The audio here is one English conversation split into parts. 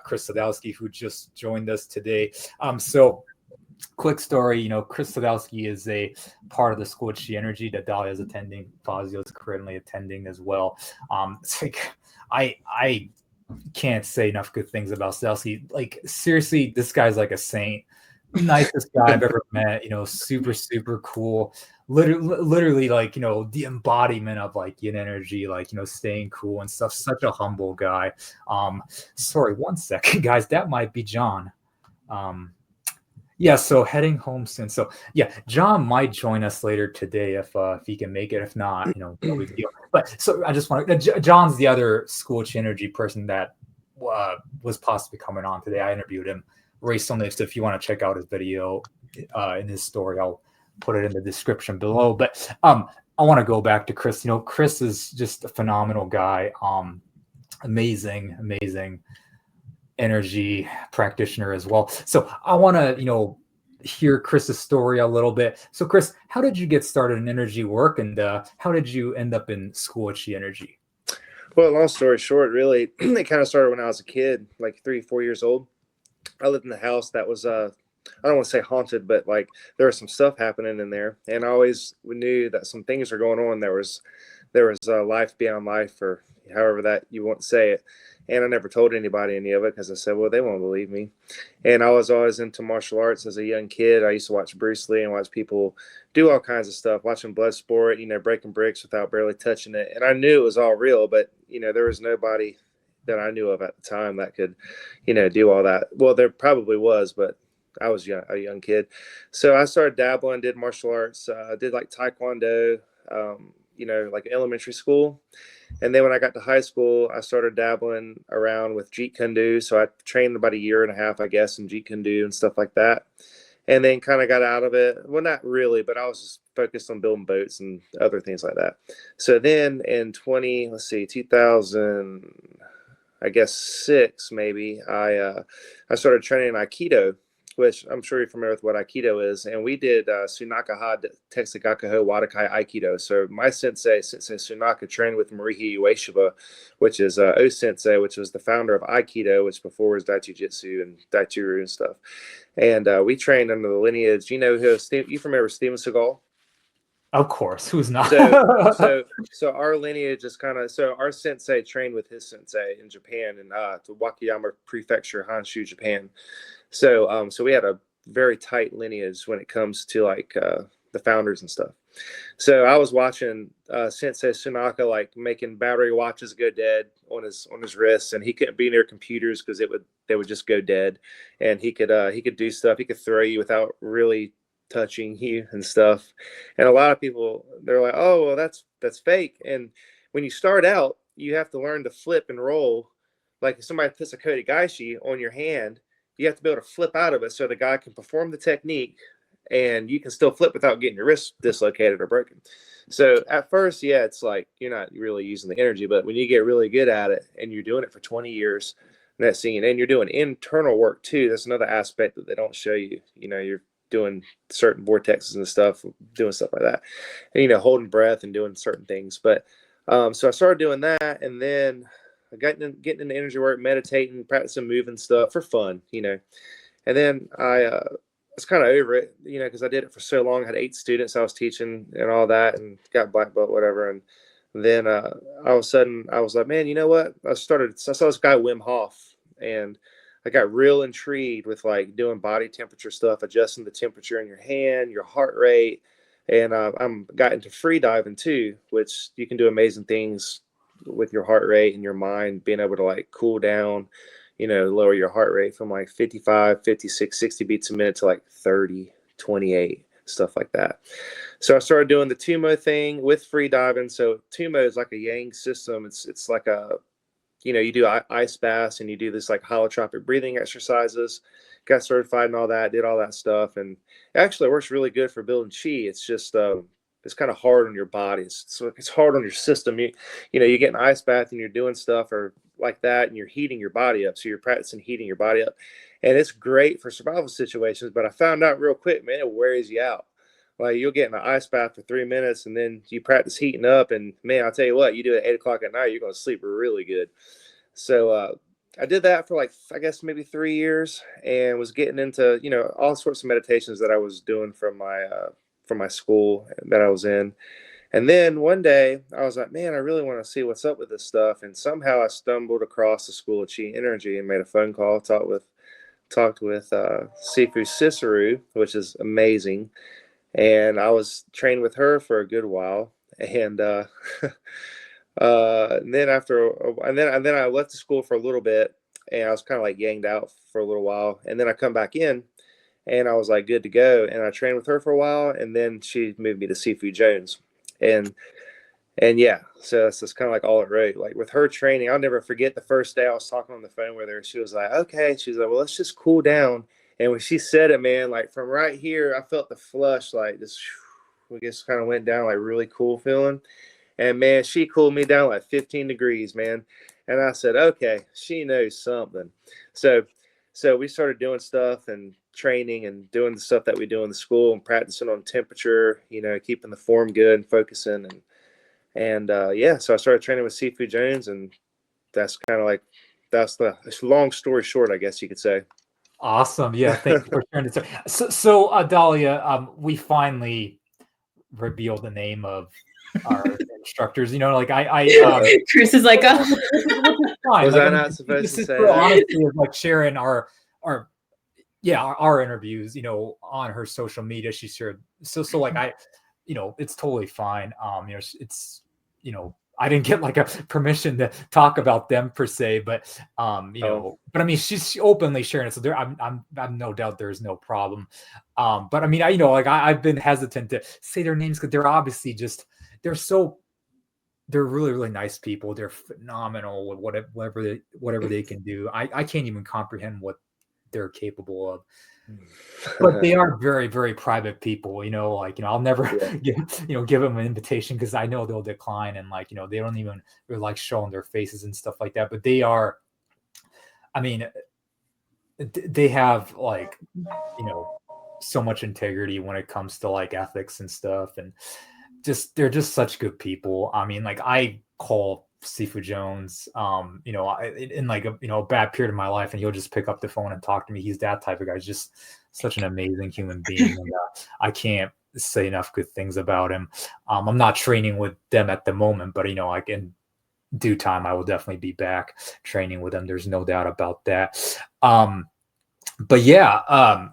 Chris Sadowski, who just joined us today. So quick story, Chris Sadowski is a part of the School of Chi Energy that Dahlia is attending. Fazio is currently attending as well. It's like I can't say enough good things about Sadowski. Like, seriously, this guy's like a saint. Nicest guy I've ever met, super, super cool. Literally like, the embodiment of like yin energy, like, staying cool and stuff. Such a humble guy. Sorry, 1 second, guys. That might be John. Yeah, so heading home soon. So yeah, John might join us later today if he can make it. If not, no big deal. But so I just want to. John's the other School of Chi Energy person that was possibly coming on today. I interviewed him recently, so if you want to check out his video in his story, I'll put it in the description below. But I want to go back to Chris. Chris is just a phenomenal guy. Amazing energy practitioner as well. So I want to, hear Chris's story a little bit. So Chris, how did you get started in energy work, and how did you end up in School of Chi Energy? Well, long story short, really, it kind of started when I was a kid, like 3-4 years old. I lived in a house that was, I don't want to say haunted, but like there was some stuff happening in there. And I always knew that some things were going on. There was life beyond life, or however that you want to say it. And I never told anybody any of it because I said, well, they won't believe me. And I was always into martial arts as a young kid. I used to watch Bruce Lee and watch people do all kinds of stuff, watching Bloodsport, breaking bricks without barely touching it. And I knew it was all real, but, there was nobody that I knew of at the time that could, do all that. Well, there probably was, but I was a young kid. So I started dabbling, did martial arts, did like Taekwondo, like elementary school. And then when I got to high school, I started dabbling around with Jeet Kune Do. So I trained about 1.5 years, I guess, in Jeet Kune Do and stuff like that. And then kind of got out of it. Well, not really, but I was just focused on building boats and other things like that. So then in 2000, I guess 6 maybe, I started training Aikido, which I'm sure you're familiar with what Aikido is. And we did Sunaka Texagakuho Wadakai Aikido. So my Sensei Sunaka, trained with Marihi Ueshiba, which is O-Sensei, which was the founder of Aikido, which before was Dai Jiu-Jitsu and Dai Chiru and stuff. And we trained under the lineage. You remember Steven Seagal? Of course, who's not? So our lineage is so our sensei trained with his sensei in Japan, in the Wakayama Prefecture, Honshu, Japan. So we had a very tight lineage when it comes to like the founders and stuff. So I was watching Sensei Sunaka like making battery watches go dead on his wrists, and he couldn't be near computers because they would just go dead. And he could do stuff. He could throw you without really touching you and stuff. And a lot of people, they're like, oh, well, that's fake. And when you start out, you have to learn to flip and roll. Like if somebody puts a Kotegaishi on your hand, you have to be able to flip out of it so the guy can perform the technique and you can still flip without getting your wrist dislocated or broken. So at first, yeah, it's like you're not really using the energy, but when you get really good at it and you're doing it for 20 years, and you're doing internal work too, that's another aspect that they don't show you. You're doing certain vortexes and stuff, doing stuff like that, and, holding breath and doing certain things. But so I started doing that, and then I getting into energy work, meditating, practicing moving stuff for fun, and then I was kind of over it, because I did it for so long. I had 8 students I was teaching and all that, and got black belt, whatever. And then all of a sudden I was like, man, you know what? I saw this guy Wim Hof, and I got real intrigued with like doing body temperature stuff, adjusting the temperature in your hand, your heart rate. And I'm got into free diving too, which you can do amazing things with your heart rate and your mind, being able to like cool down, lower your heart rate from like 55, 56, 60 beats a minute to like 30, 28, stuff like that. So I started doing the Tumo thing with free diving. So Tumo is like a yang system. It's like a, you do ice baths and you do this like holotropic breathing exercises. Got certified and all that, did all that stuff. And it actually works really good for building chi. It's just, it's kind of hard on your body. It's hard on your system. You get an ice bath and you're doing stuff or like that, and you're heating your body up. So you're practicing heating your body up, and it's great for survival situations. But I found out real quick, man, it wears you out. Like you'll get in an ice bath for 3 minutes, and then you practice heating up, and man, I'll tell you what, you do it at 8 o'clock at night, you're going to sleep really good. So I did that for like, I guess maybe 3 years, and was getting into, you know, all sorts of meditations that I was doing from my school that I was in. And then one day I was like, man, I really want to see what's up with this stuff. And somehow I stumbled across the School of Chi Energy and made a phone call, talked with Sifu Ciceru, which is amazing. And I was trained with her for a good while. And and then and then I left the school for a little bit, and I was kind of like yanged out for a little while. And then I come back in, and I was like good to go. And I trained with her for a while, and then she moved me to Sifu Jones. And yeah, so it's just kind of like all it wrote. Like with her training, I'll never forget the first day I was talking on the phone with her. She was like, okay. She's like, well, let's just cool down. And when she said it, man, like from right here, I felt the flush, like this, we just kind of went down, like really cool feeling. And man, she cooled me down like 15 degrees, man. And I said, okay, she knows something. So we started doing stuff and training and doing the stuff that we do in the school and practicing on temperature, you know, keeping the form good and focusing. And yeah, so I started training with Sifu Jones, and that's kind of like, that's the long story short, I guess you could say. Awesome. Yeah. Thank you for sharing it. So Dahlia, we finally revealed the name of our instructors. You know, like Chris is like, oh. Was like, I not supposed to say that? Honestly, is like sharing our interviews, you know, on her social media. She shared so like you know, it's totally fine. You know, it's, you know, I didn't get like a permission to talk about them per se, but you know, but I mean, she's openly sharing it, so there, I'm no doubt there's no problem. But I mean, you know, like I've been hesitant to say their names because they're obviously just they're really, really nice people. They're phenomenal with whatever they can do. I can't even comprehend what they're capable of. But they are very, very private people, you know, like, you know, I'll never give them an invitation because I know they'll decline, and like, you know, they don't even really like showing their faces and stuff like that. But they are, I mean, they have like, you know, so much integrity when it comes to like ethics and stuff, and they're just such good people. I mean, like I call Sifu Jones, you know, in like a, you know, a bad period of my life, and he'll just pick up the phone and talk to me. He's that type of guy. He's just such an amazing human being. And, I can't say enough good things about him. I'm not training with them at the moment, but you know, like in due time, I will definitely be back training with them. There's no doubt about that. But yeah,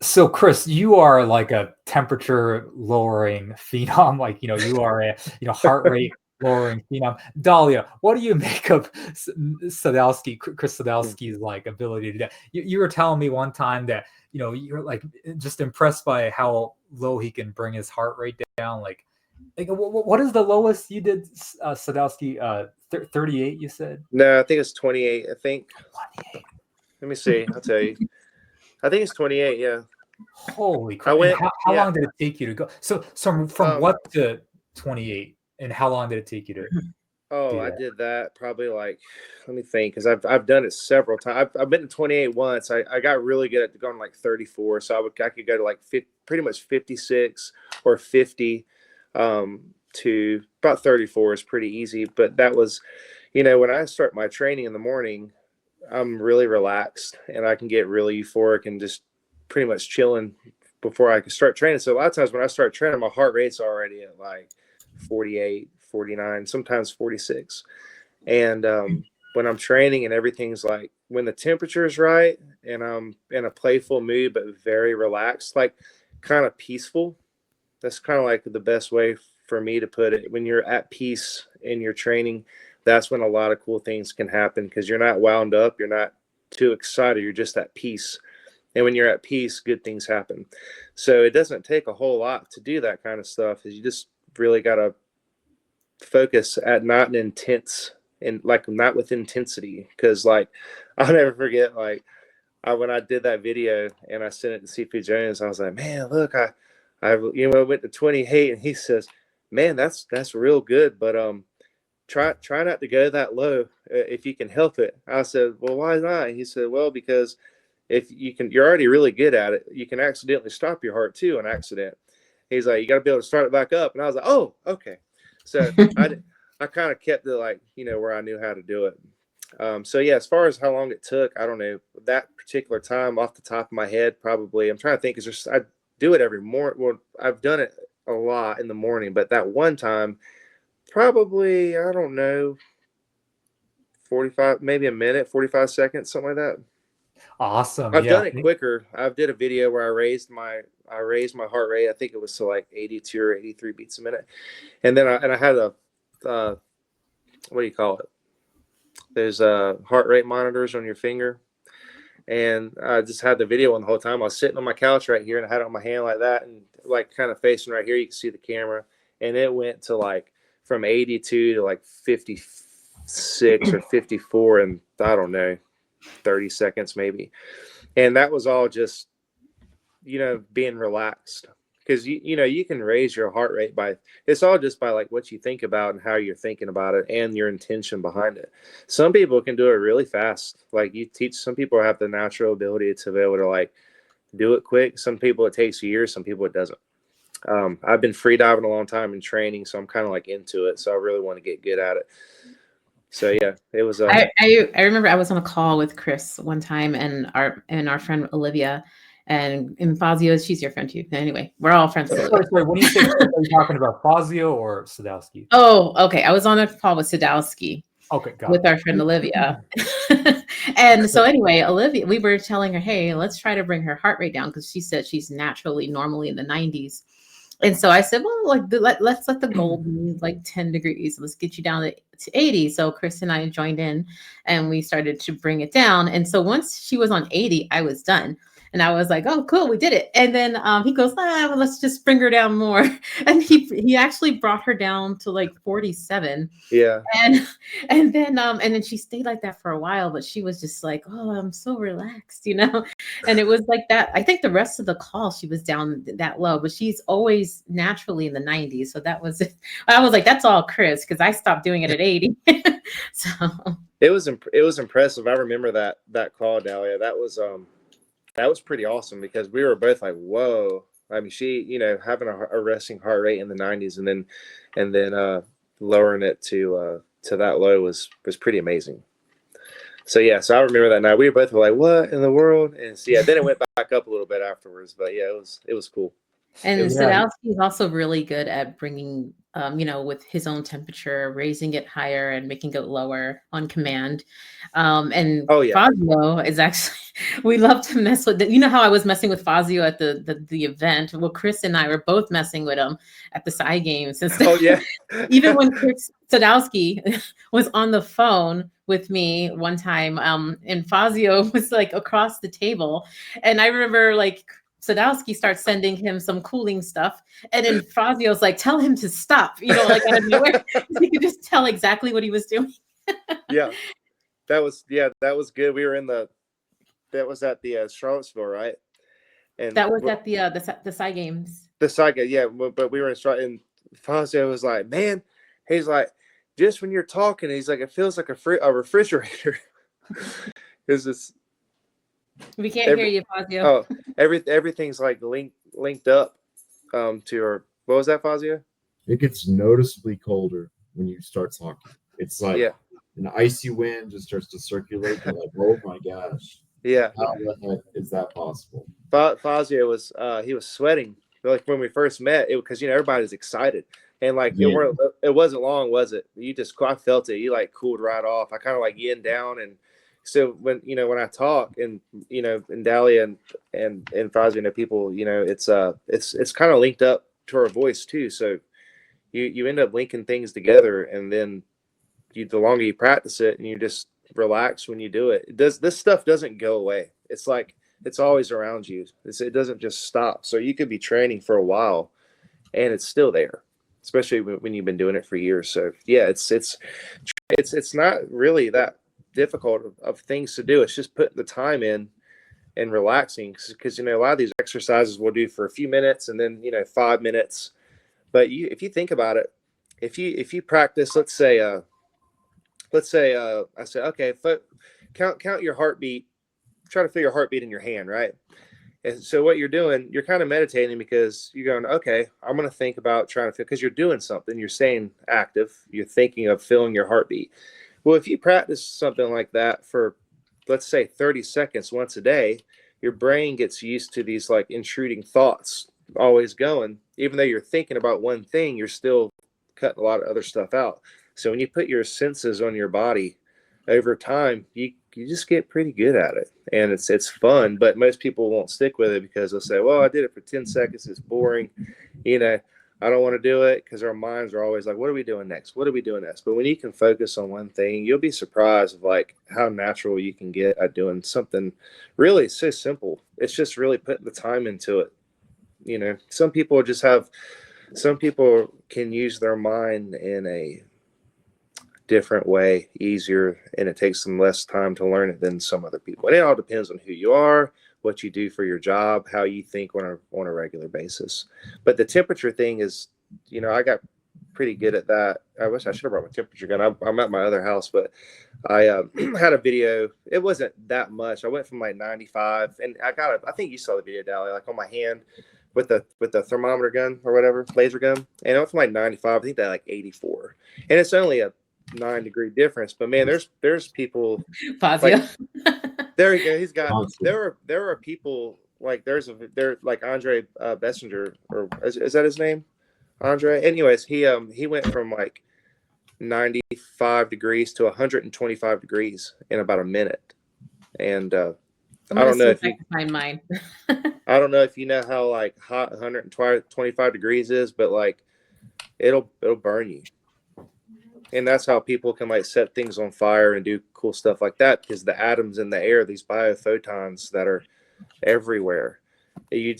so Chris, you are like a temperature lowering phenom. Like, you know, you are a, you know, heart rate lowering phenom. Dahlia, what do you make of Chris Sadowski's like ability to do that? You were telling me one time that, you know, you're like just impressed by how low he can bring his heart rate down. Like what is the lowest you did, Sadowski? 38, you said? No, I think it's 28. I think 28. Let me see. I'll tell you. I think it's 28. Yeah. Holy crap! How long did it take you to go? So from what to 28, and how long did it take you to? Oh, I did that probably like, let me think, because I've done it several times. I've been to 28 once. I got really good at going like 34, so I could go to like pretty much 56 or 50 to about 34 is pretty easy. But that was, you know, when I start my training in the morning, I'm really relaxed and I can get really euphoric and just pretty much chilling before I can start training. So a lot of times when I start training, my heart rate's already at like 48, 49, sometimes 46. And when I'm training and everything's like, when the temperature is right and I'm in a playful mood, but very relaxed, like kind of peaceful, that's kind of like the best way for me to put it. When you're at peace in your training, that's when a lot of cool things can happen because you're not wound up, you're not too excited, you're just at peace. And when you're at peace, good things happen. So it doesn't take a whole lot to do that kind of stuff. You just really got to focus at not an intense and like not with intensity. Because like I'll never forget, like when I did that video and I sent it to Sifu Jones, I was like, man, look, I went to 28, and he says, man, that's real good, but try not to go that low if you can help it. I said, well, why not? He said, well, because if you're already really good at it, you can accidentally stop your heart too on accident. He's like, you got to be able to start it back up. And I was like, oh, okay. So I kind of kept it like, you know, where I knew how to do it. So yeah, as far as how long it took, I don't know that particular time off the top of my head. Probably, I'm trying to think. Is just I do it every morning. Well, I've done it a lot in the morning, but that one time, probably I don't know, 45, maybe a minute, 45 seconds, something like that. Awesome. I've Yeah. done it quicker. I did a video where I raised my heart rate. I think it was to like 82 or 83 beats a minute, and then I had a what do you call it? There's heart rate monitors on your finger, and I just had the video on the whole time. I was sitting on my couch right here, and I had it on my hand like that, and like kind of facing right here. You can see the camera, and it went to like from 82 to like 56 or 54, and I don't know, 30 seconds maybe. And that was all just, being relaxed, because you can raise your heart rate by, it's all just by like what you think about and how you're thinking about it and your intention behind it. Some people can do it really fast. Like some people have the natural ability to be able to like do it quick. Some people it takes years, some people it doesn't. I've been free diving a long time and training, so I'm kind of like into it. So I really want to get good at it. So yeah, it was. I remember I was on a call with Chris one time, and our friend Olivia, and Fazio, she's your friend too. Anyway, we're all friends with Olivia. Sorry, when you say Chris, are you talking about Fazio or Sadowski? Oh, okay. I was on a call with Sadowski. Okay, got with it. our friend Olivia. And so anyway, Olivia, we were telling her, hey, let's try to bring her heart rate down, because she said she's normally in the 90s. And so I said, well, like let's let the goal be like 10 degrees. Let's get you down to 80. So Chris and I joined in, and we started to bring it down. And so once she was on 80, I was done. And I was like, oh, cool, we did it. And then he goes, well, let's just bring her down more. And he actually brought her down to like 47. Yeah. And then she stayed like that for a while, but she was just like, oh, I'm so relaxed, And it was like that. I think the rest of the call, she was down that low, but she's always naturally in the 90s. So that was it. I was like, that's all Chris, because I stopped doing it at 80. So it was impressive. I remember that call, Dahlia. That was pretty awesome, because we were both like, whoa. I mean, she, having a resting heart rate in the 90s and then lowering it to that low was pretty amazing. So yeah, so I remember that night. We were both like, what in the world? And so, yeah, then it went back up a little bit afterwards, but yeah, it was cool. And Sadowski is also really good at bringing, with his own temperature, raising it higher and making it lower on command. And Fazio is actually, we love to mess with, how I was messing with Fazio at the event. Well, Chris and I were both messing with him at the Psy Games. And so, even when Chris Sadowski was on the phone with me one time, and Fazio was like across the table. And I remember like, Sadowski starts sending him some cooling stuff, and then Fazio's like, tell him to stop, like out of nowhere. You could just tell exactly what he was doing. That was good. We were that was at the Charlottesville, right? And that was at the Psy Games. The Psy Games, yeah. But we were in Charlotte, and Fazio was like, man, he's like, just when you're talking, he's like, it feels like a refrigerator. Because it's. We can't hear you, Fazio. Oh, everything's like linked up to your. What was that, Fazio? It gets noticeably colder when you start talking. It's like an icy wind just starts to circulate. You're like, oh my gosh. Yeah. How the heck is that possible? Fazio was he was sweating like when we first met. Because everybody's excited, and like it wasn't long, was it? I felt it. You like cooled right off. I kind of like yin down. And so when I talk, and and Dahlia and Fazio, people, it's kind of linked up to our voice too. So you end up linking things together, and then the longer you practice it, and you just relax when you do it. This stuff doesn't go away. It's like it's always around you. It doesn't just stop. So you could be training for a while, and it's still there, especially when you've been doing it for years. So yeah, it's not really that difficult of things to do. It's just putting the time in and relaxing, because a lot of these exercises we'll do for a few minutes, and then 5 minutes. But if you think about it, if you practice, let's say I say, okay, count your heartbeat, try to feel your heartbeat in your hand, right? And so what you're doing, you're kind of meditating, because you're going, okay, I'm going to think about trying to feel, because you're doing something, you're staying active, you're thinking of feeling your heartbeat. Well, if you practice something like that for, let's say, 30 seconds once a day, your brain gets used to these like intruding thoughts always going. Even though you're thinking about one thing, you're still cutting a lot of other stuff out. So when you put your senses on your body over time, you just get pretty good at it. And it's fun, but most people won't stick with it because they'll say, well, I did it for 10 seconds. It's boring. You know, I don't want to do it, because our minds are always like, what are we doing next? What are we doing next? But when you can focus on one thing, you'll be surprised of like how natural you can get at doing something really so simple. It's just really putting the time into it. You know, some people can use their mind in a different way, easier, and it takes them less time to learn it than some other people. And it all depends on who you are, what you do for your job, how you think on a regular basis. But the temperature thing is, you know, I got pretty good at that. I wish I should have brought my temperature gun. I'm at my other house, but I had a video. It wasn't that much. I went from like 95, and I think you saw the video, Dally, like on my hand with the thermometer gun or whatever, laser gun, and I went from like 95, I think that like 84, and it's only a 9-degree difference. But man, there's people. Fazio. Like, there you go. He's got. There are people like there like Andre Bessinger, or is that his name? Andre. Anyways, he went from like 95 degrees to 125 degrees in about a minute, and I don't know if you find mine. I don't know if you know how like hot 125 degrees is, but like it'll burn you. And that's how people can like set things on fire and do cool stuff like that, because the atoms in the air, these biophotons that are everywhere, you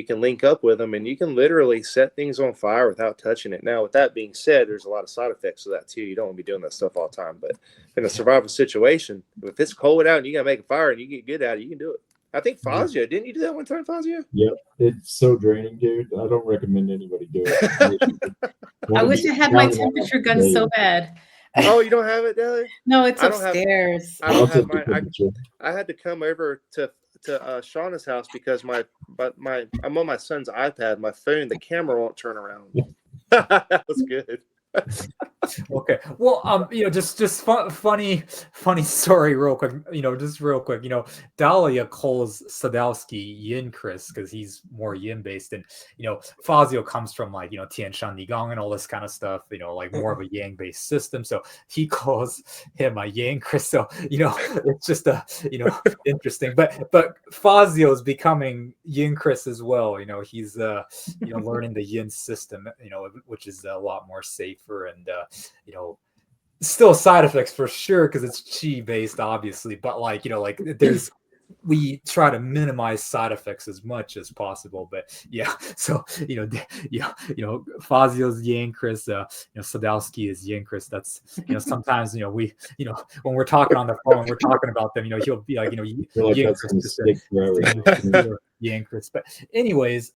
can link up with them and you can literally set things on fire without touching it. Now, with that being said, there's a lot of side effects to that too. You don't want to be doing that stuff all the time, but in a survival situation, if it's cold out and you got to make a fire and you get good at it, you can do it. I think Fazio, didn't you do that one time, Fazio? Yep. It's so draining, dude. I don't recommend anybody do it. I wish I had my temperature gun so bad. Oh, you don't have it, Dally? No, it's upstairs. I don't have mine. I had to come over to Shauna's house because I'm on my son's iPad. My phone, the camera won't turn around. That was good. Okay. Well, just funny story real quick. Just real quick. Dahlia calls Sadowski Yin Chris because he's more yin based, and Fazio comes from like Tian Shan Nigong and all this kind of stuff. Like more of a yang based system. So he calls him a Yin Chris. So it's just interesting. But Fazio is becoming Yin Chris as well. He's learning the yin system. Which is a lot more safer and still side effects for sure because it's chi based, obviously, but we try to minimize side effects as much as possible. But yeah, so Fazio's Yang Chris, Sadowski is Yang Chris. That's sometimes we when we're talking on the phone, we're talking about them. He'll be like Yang Chris, Yang Chris. But anyways,